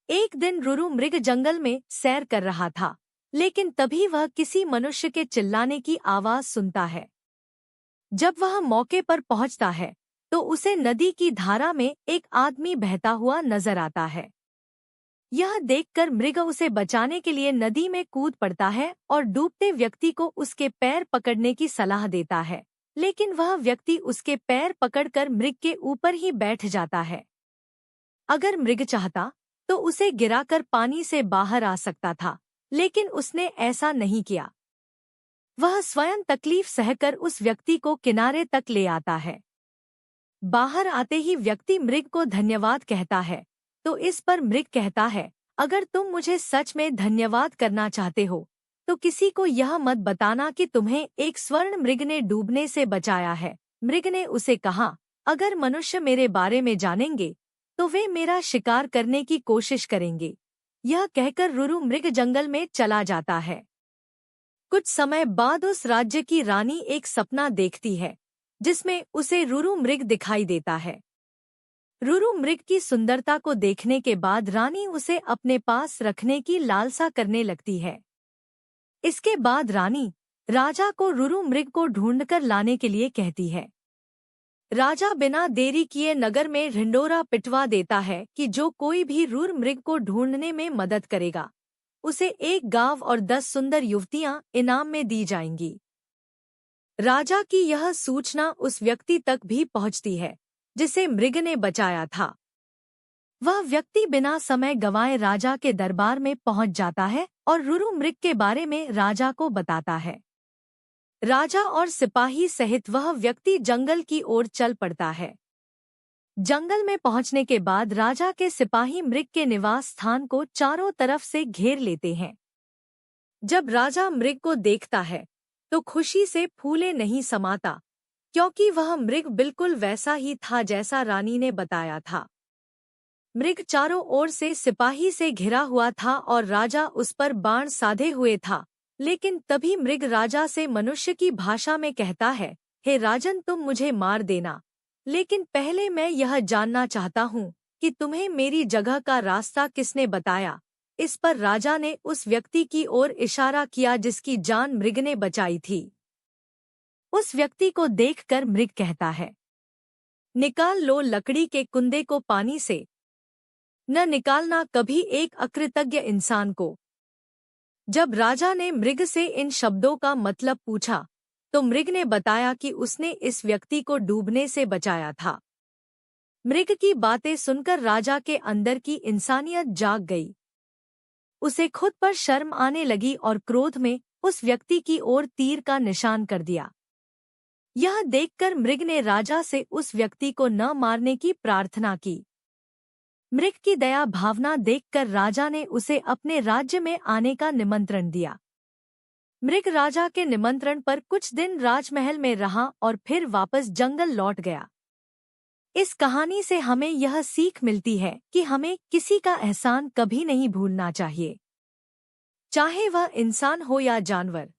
एक दिन रुरु मृग जंगल में सैर कर रहा था, लेकिन तभी वह किसी मनुष्य के चिल्लाने की आवाज सुनता है। जब वह मौके पर पहुंचता है तो उसे नदी की धारा में एक आदमी बहता हुआ नजर आता है। यह देखकर मृग उसे बचाने के लिए नदी में कूद पड़ता है और डूबते व्यक्ति को उसके पैर पकड़ने की सलाह देता है, लेकिन वह व्यक्ति उसके पैर पकड़कर मृग के ऊपर ही बैठ जाता है। अगर मृग चाहता तो उसे गिराकर पानी से बाहर आ सकता था, लेकिन उसने ऐसा नहीं किया। वह स्वयं तकलीफ सहकर उस व्यक्ति को किनारे तक ले आता है। बाहर आते ही व्यक्ति मृग को धन्यवाद कहता है, तो इस पर मृग कहता है, अगर तुम मुझे सच में धन्यवाद करना चाहते हो तो किसी को यह मत बताना कि तुम्हें एक स्वर्ण मृग ने डूबने से बचाया है। मृग ने उसे कहा, अगर मनुष्य मेरे बारे में जानेंगे तो वे मेरा शिकार करने की कोशिश करेंगे। यह कहकर रुरु मृग जंगल में चला जाता है। कुछ समय बाद उस राज्य की रानी एक सपना देखती है जिसमें उसे रुरु मृग दिखाई देता है। रुरु मृग की सुंदरता को देखने के बाद रानी उसे अपने पास रखने की लालसा करने लगती है। इसके बाद रानी राजा को रुरु मृग को ढूंढकर लाने के लिए कहती है। राजा बिना देरी किए नगर में ढिंडोरा पिटवा देता है कि जो कोई भी रुरु मृग को ढूंढने में मदद करेगा उसे एक गांव और 10 सुंदर युवतियां इनाम में दी जाएंगी। राजा की यह सूचना उस व्यक्ति तक भी पहुंचती है जिसे मृग ने बचाया था। वह व्यक्ति बिना समय गंवाए राजा के दरबार में पहुंच जाता है और रुरु मृग के बारे में राजा को बताता है। राजा और सिपाही सहित वह व्यक्ति जंगल की ओर चल पड़ता है। जंगल में पहुंचने के बाद राजा के सिपाही मृग के निवास स्थान को चारों तरफ से घेर लेते हैं। जब राजा मृग को देखता है तो खुशी से फूले नहीं समाता, क्योंकि वह मृग बिल्कुल वैसा ही था जैसा रानी ने बताया था। मृग चारों ओर से सिपाही से घिरा हुआ था और राजा उस पर बाण साधे हुए था, लेकिन तभी मृग राजा से मनुष्य की भाषा में कहता है, हे राजन, तुम मुझे मार देना, लेकिन पहले मैं यह जानना चाहता हूँ कि तुम्हें मेरी जगह का रास्ता किसने बताया। इस पर राजा ने उस व्यक्ति की ओर इशारा किया जिसकी जान मृग ने बचाई थी। उस व्यक्ति को देखकर मृग कहता है, निकाल लो लकड़ी के कुंदे को पानी से, न निकालना कभी एक अकृतज्ञ इंसान को। जब राजा ने मृग से इन शब्दों का मतलब पूछा तो मृग ने बताया कि उसने इस व्यक्ति को डूबने से बचाया था। मृग की बातें सुनकर राजा के अंदर की इंसानियत जाग गई। उसे खुद पर शर्म आने लगी और क्रोध में उस व्यक्ति की ओर तीर का निशान कर दिया। यह देखकर मृग ने राजा से उस व्यक्ति को न मारने की प्रार्थना की। मृग की दया भावना देखकर राजा ने उसे अपने राज्य में आने का निमंत्रण दिया। मृग राजा के निमंत्रण पर कुछ दिन राजमहल में रहा और फिर वापस जंगल लौट गया। इस कहानी से हमें यह सीख मिलती है कि हमें किसी का एहसान कभी नहीं भूलना चाहिए, चाहे वह इंसान हो या जानवर।